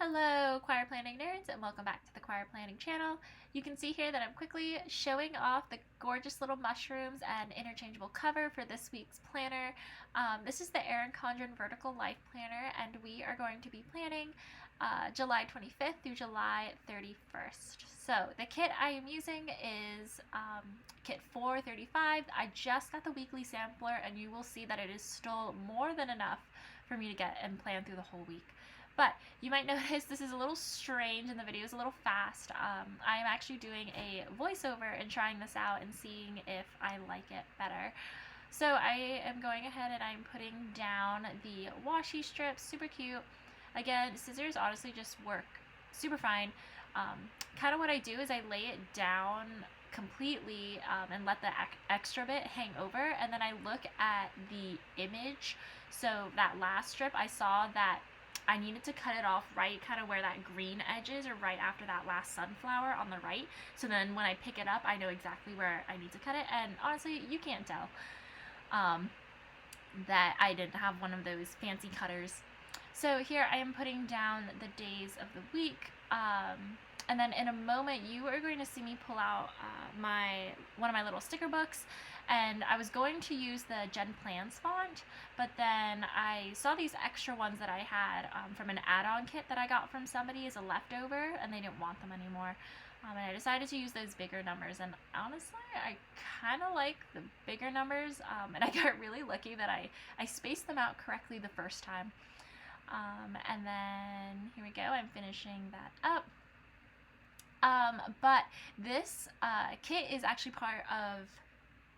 Hello, choir planning nerds, and welcome back to the choir planning channel. You can see here that I'm quickly showing off the gorgeous little mushrooms and interchangeable cover for this week's planner. This is the Erin Condren Vertical Life Planner, and we are going to be planning July 25th through July 31st. So the kit I am using is kit 435. I just got the weekly sampler, and you will see that it is still more than enough for me to get and plan through the whole week. But you might notice this is a little strange and the video is a little fast. I am actually doing a voiceover and trying this out and seeing if I like it better. So I am going ahead and I'm putting down the washi strips, super cute. Again, scissors honestly just work super fine. Kind of what I do is I lay it down completely and let the extra bit hang over, and then I look at the image. So that last strip, I saw that I needed to cut it off right kind of where that green edge is, or right after that last sunflower on the right. So then when I pick it up, I know exactly where I need to cut it. And honestly, you can't tell that I didn't have one of those fancy cutters. So here I am putting down the days of the week. And then in a moment, you are going to see me pull out one of my little sticker books. And I was going to use the Gen Plans font, but then I saw these extra ones that I had from an add-on kit that I got from somebody as a leftover, and they didn't want them anymore. And I decided to use those bigger numbers, and honestly, I kind of like the bigger numbers, and I got really lucky that I spaced them out correctly the first time. And then here we go, I'm finishing that up. But this kit is actually part of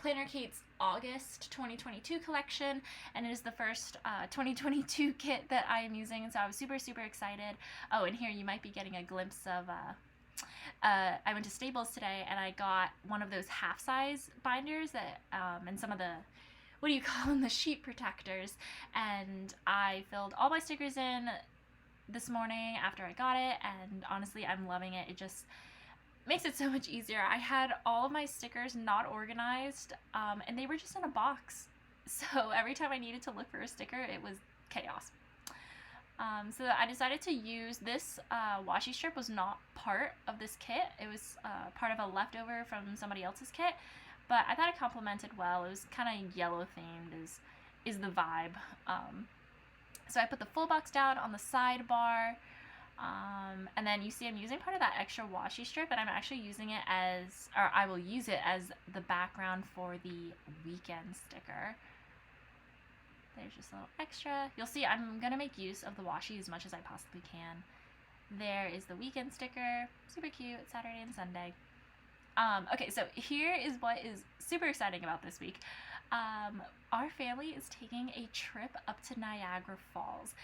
PlannerKate's August 2022 collection, and it is the first 2022 kit that I am using, and so I was super excited. Oh, and here you might be getting a glimpse of I went to Staples today and I got one of those half-size binders that and some of the, what do you call them, the sheet protectors, and I filled all my stickers in this morning after I got it, and honestly I'm loving it. It just makes it so much easier. I had all of my stickers not organized, and they were just in a box, so every time I needed to look for a sticker, it was chaos. So I decided to use this washi strip. Was not part of this kit. It was part of a leftover from somebody else's kit, but I thought it complemented well. It was kind of yellow themed is the vibe. So I put the full box down on the sidebar. And then you see I'm using part of that extra washi strip, and I'm actually using it as, or I will use it as the background for the weekend sticker. There's just a little extra. You'll see I'm going to make use of the washi as much as I possibly can. There is the weekend sticker. Super cute. Saturday and Sunday. Okay, so here is what is super exciting about this week. Our family is taking a trip up to Niagara Falls.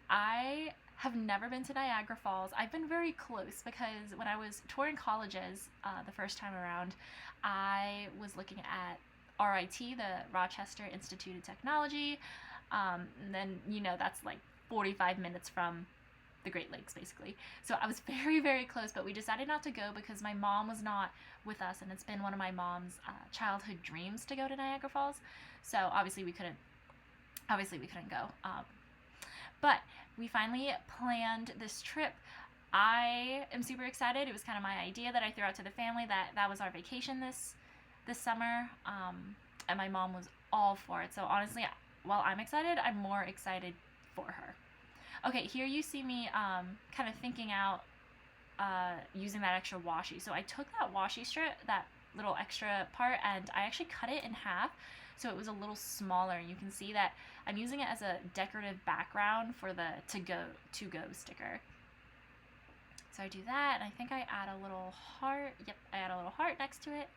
I have never been to Niagara Falls. I've been very close because when I was touring colleges the first time around, I was looking at RIT, the Rochester Institute of Technology, and then, you know, that's like 45 minutes from the Great Lakes, basically. So I was very close, but we decided not to go because my mom was not with us, and it's been one of my mom's childhood dreams to go to Niagara Falls. So obviously we couldn't go. But we finally planned this trip. I am super excited. It was kind of my idea that I threw out to the family, that was our vacation this summer, and my mom was all for it. So honestly, while I'm excited, I'm more excited for her. Okay, here you see me kind of thinking out using that extra washi. So I took that washi strip, that little extra part, and I actually cut it in half so it was a little smaller. You can see that I'm using it as a decorative background for the to-go sticker. So I do that, and I think I add a little heart. Yep, I add a little heart next to it.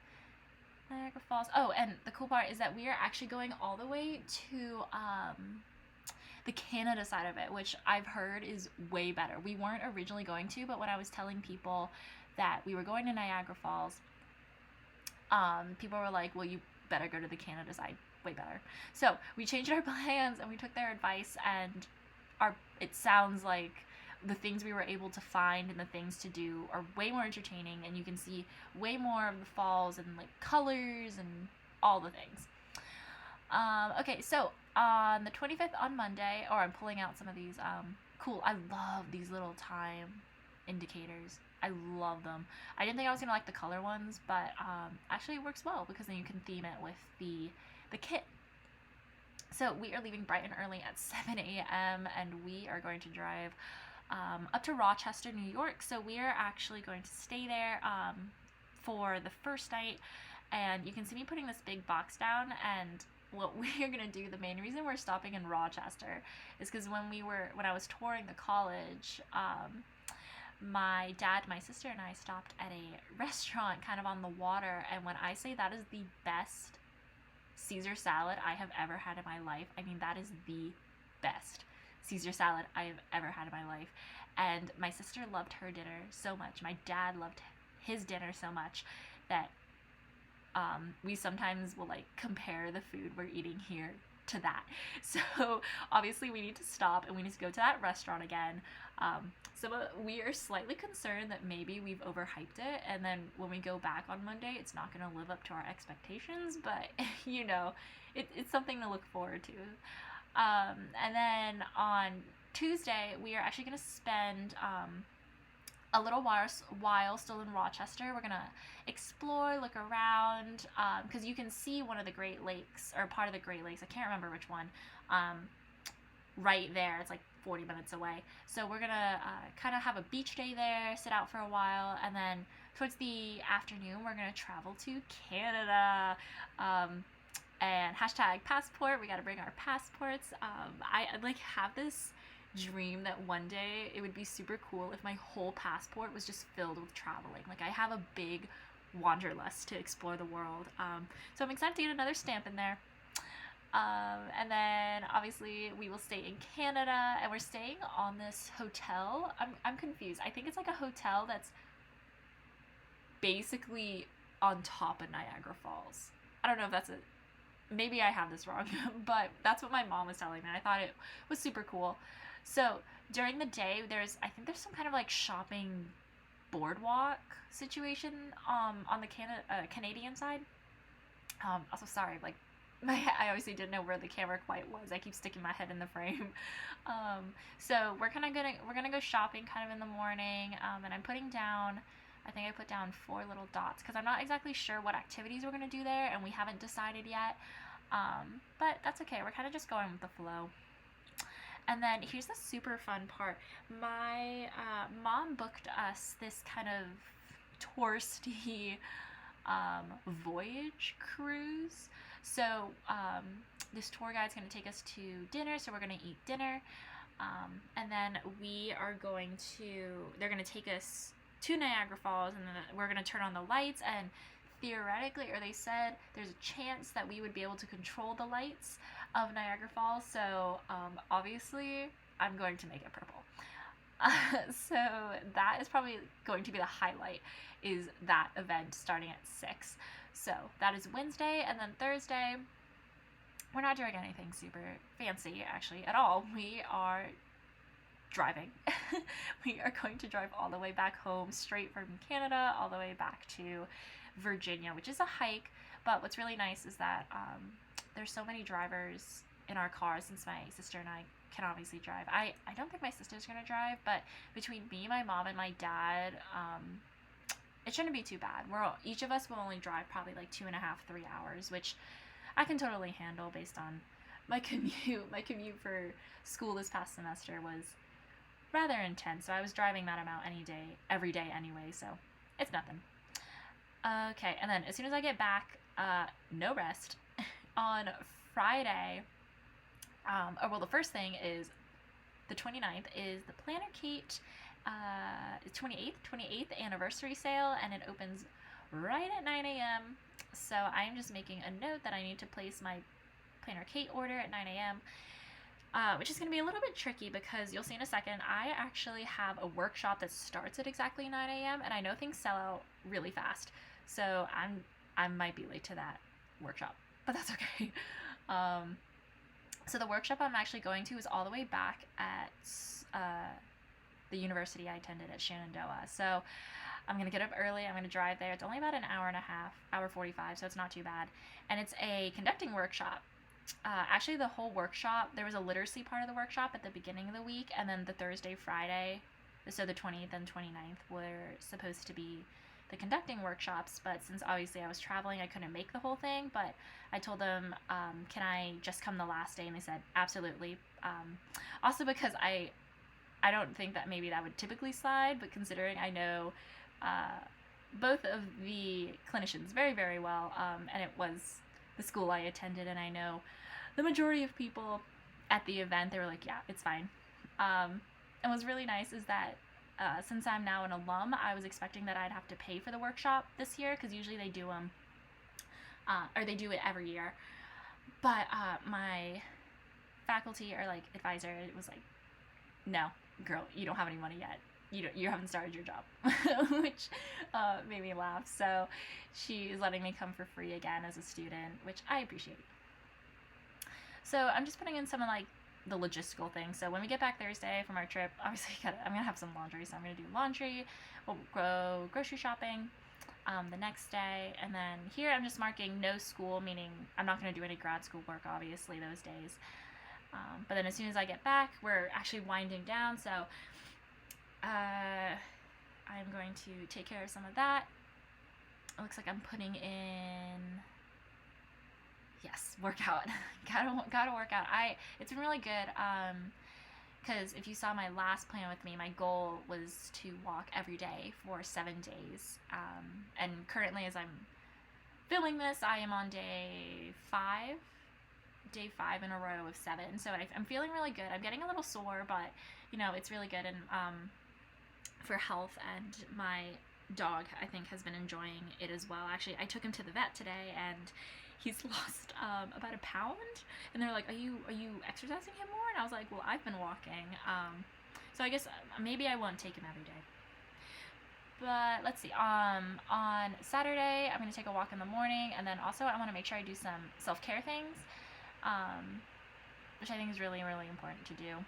Niagara Falls. Oh, and the cool part is that we are actually going all the way to the Canada side of it, which I've heard is way better. We weren't originally going to, but when I was telling people that we were going to Niagara Falls, people were like, well, you better go to the Canada side, way better. So we changed our plans and we took their advice, and it sounds like the things we were able to find and the things to do are way more entertaining, and you can see way more of the falls and like colors and all the things. Okay, so on the 25th on Monday, or I'm pulling out some of these cool. I love these little time indicators. I love them. I didn't think I was gonna like the color ones, but actually it works well because then you can theme it with the kit. So we are leaving bright and early at 7 a.m. and we are going to drive up to Rochester, New York. So we are actually going to stay there for the first night, and you can see me putting this big box down. And what we're gonna do, the main reason we're stopping in Rochester is because when I was touring the college, my dad, my sister, and I stopped at a restaurant kind of on the water, and when I say that is the best Caesar salad I have ever had in my life, I mean that is the best Caesar salad I have ever had in my life. And my sister loved her dinner so much, my dad loved his dinner so much that we sometimes will like compare the food we're eating here to that. So obviously we need to stop and we need to go to that restaurant again. So we are slightly concerned that maybe we've overhyped it, and then when we go back on Monday it's not going to live up to our expectations, but you know, it's something to look forward to. And then on Tuesday we are actually going to spend a little while still in Rochester. We're gonna explore, look around, because you can see one of the Great Lakes, or part of the Great Lakes, I can't remember which one, right there. It's like 40 minutes away. So we're gonna kind of have a beach day there, sit out for a while, and then towards the afternoon we're gonna travel to Canada. And hashtag passport, we gotta bring our passports. I like have this dream that one day it would be super cool if my whole passport was just filled with traveling. Like, I have a big wanderlust to explore the world. So I'm excited to get another stamp in there. And then obviously we will stay in Canada, and we're staying on this hotel. I'm confused. I think it's like a hotel that's basically on top of Niagara Falls. I don't know if that's it. Maybe I have this wrong, but that's what my mom was telling me. I thought it was super cool. So during the day, I think there's some kind of like shopping boardwalk situation on the Canadian side. Also, sorry, like I obviously didn't know where the camera quite was. I keep sticking my head in the frame. So we're gonna go shopping kind of in the morning, and I'm putting down, I think I put down 4 little dots because I'm not exactly sure what activities we're gonna do there, and we haven't decided yet. But that's okay. We're kind of just going with the flow. And then here's the super fun part. My mom booked us this kind of touristy voyage cruise. So this tour guide's going to take us to dinner, so we're going to eat dinner. And then they're going to take us to Niagara Falls, and then we're going to turn on the lights, and theoretically, or they said, there's a chance that we would be able to control the lights of Niagara Falls. So obviously I'm going to make it purple. So that is probably going to be the highlight, is that event starting at 6. So that is Wednesday. And then Thursday, we're not doing anything super fancy actually at all. We are driving. We are going to drive all the way back home, straight from Canada all the way back to Virginia, which is a hike. But what's really nice is that there's so many drivers in our car, since my sister and I can obviously drive. I don't think my sister's gonna drive, but between me, my mom, and my dad, it shouldn't be too bad. Each of us will only drive probably like 2.5-3 hours, which I can totally handle based on my commute. My commute for school this past semester was rather intense, so I was driving that amount every day anyway, so it's nothing. Okay, and then as soon as I get back, no rest. On Friday, the first thing is the 29th is the PlannerKate 28th anniversary sale, and it opens right at 9 a.m. So I'm just making a note that I need to place my PlannerKate order at 9 a.m. Which is going to be a little bit tricky because you'll see in a second, I actually have a workshop that starts at exactly 9 a.m. and I know things sell out really fast. So I might be late to that workshop, but that's okay. So the workshop I'm actually going to is all the way back at the university I attended at Shenandoah. So I'm going to get up early. I'm going to drive there. It's only about an hour and a half, hour 45, so it's not too bad. And it's a conducting workshop. actually the whole workshop, there was a literacy part of the workshop at the beginning of the week, and then the Thursday, Friday, so the 20th and 29th were supposed to be the conducting workshops, but since obviously I was traveling, I couldn't make the whole thing, but I told them, can I just come the last day? And they said, absolutely. Also because I don't think that maybe that would typically slide, but considering I know both of the clinicians very, very well, and it was the school I attended, and I know the majority of people at the event, they were like, yeah, it's fine. And what's really nice is that since I'm now an alum, I was expecting that I'd have to pay for the workshop this year, because usually they do them, or they do it every year. But my faculty or like advisor was like, no, girl, you don't have any money yet. You haven't started your job, which made me laugh. So she is letting me come for free again as a student, which I appreciate. So I'm just putting in some of like the logistical things. So when we get back Thursday from our trip, obviously I'm gonna have some laundry, so I'm gonna do laundry. We'll go grocery shopping the next day, and then here I'm just marking no school, meaning I'm not gonna do any grad school work obviously those days. But then as soon as I get back, we're actually winding down, so I'm going to take care of some of that. It looks like I'm putting in, yes, workout. gotta work out. It's been really good, because if you saw my last plan with me, my goal was to walk every day for 7 days, and currently as I'm filming this, I am on day 5 in a row of 7, so I'm feeling really good. I'm getting a little sore, but you know, it's really good, and for health, and my dog, I think, has been enjoying it as well. Actually, I took him to the vet today, and he's lost about a pound, and they're like, are you exercising him more? And I was like, well, I've been walking, so I guess maybe I won't take him every day. But let's see, on Saturday, I'm going to take a walk in the morning, and then also I want to make sure I do some self-care things, which I think is really, really important to do.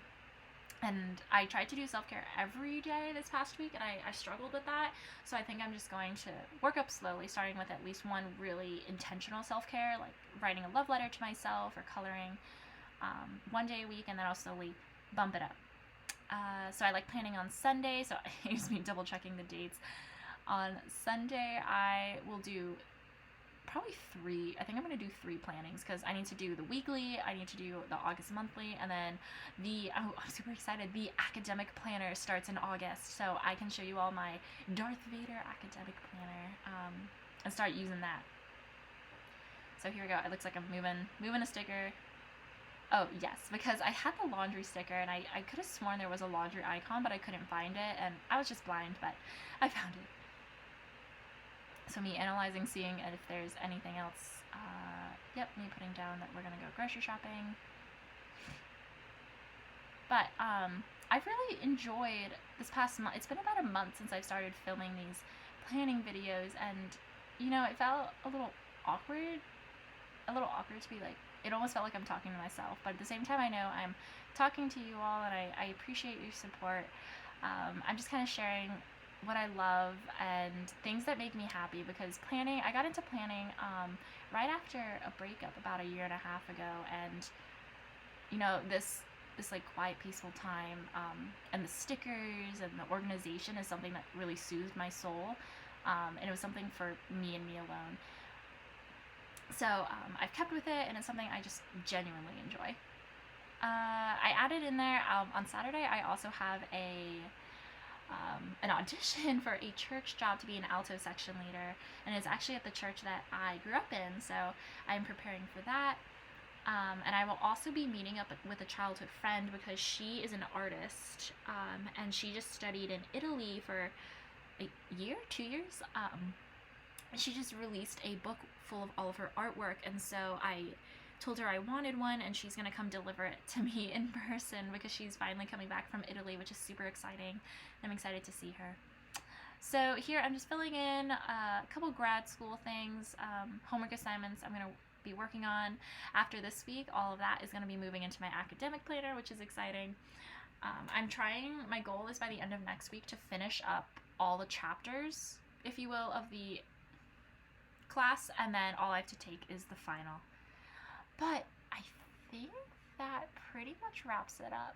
And I tried to do self-care every day this past week, and I struggled with that. So I think I'm just going to work up slowly, starting with at least one really intentional self-care, like writing a love letter to myself or coloring 1 day a week, and then I'll slowly bump it up. So I like planning on Sunday, so here's me double checking the dates. On Sunday, I will do probably 3. I think I'm going to do 3 plannings, because I need to do the weekly, I need to do the August monthly, and then I'm super excited, the academic planner starts in August, so I can show you all my Darth Vader academic planner, and start using that. So here we go. It looks like I'm moving a sticker. Oh yes, because I had the laundry sticker, and I could have sworn there was a laundry icon, but I couldn't find it, and I was just blind, but I found it. So me analyzing, seeing if there's anything else. Yep, me putting down that we're gonna go grocery shopping. But I've really enjoyed this past month. It's been about a month since I've started filming these planning videos, and you know, it felt a little awkward to be like, it almost felt like I'm talking to myself, but at the same time I know I'm talking to you all, and I appreciate your support. I'm just kind of sharing what I love and things that make me happy, because planning, I got into planning right after a breakup about 1.5 years ago, and you know, this like quiet, peaceful time, and the stickers and the organization is something that really soothed my soul, and it was something for me and me alone. So I've kept with it, and it's something I just genuinely enjoy. I added in there on Saturday, I also have an audition for a church job to be an alto section leader, and it's actually at the church that I grew up in, so I'm preparing for that. And I will also be meeting up with a childhood friend, because she is an artist, and she just studied in Italy for a year, 2 years. She just released a book full of all of her artwork, and so I told her I wanted one, and she's gonna come deliver it to me in person, because she's finally coming back from Italy, which is super exciting. I'm excited to see her. So here I'm just filling in a couple grad school things, homework assignments I'm gonna be working on after this week. All of that is gonna be moving into my academic planner, which is exciting. My goal is by the end of next week to finish up all the chapters, if you will, of the class, and then all I have to take is the final. But I that pretty much wraps it up.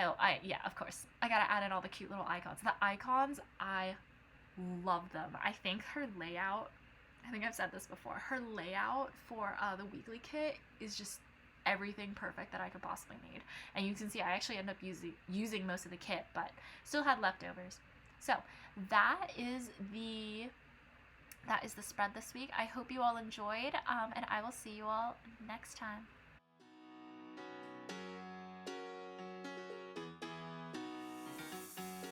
Oh, yeah, of course. I gotta add in all the cute little icons. The icons, I love them. I think her layout, I think I've said this before, her layout for the weekly kit is just everything perfect that I could possibly need. And you can see I actually end up using most of the kit, but still had leftovers. So that is the spread this week. I hope you all enjoyed, and I will see you all next time.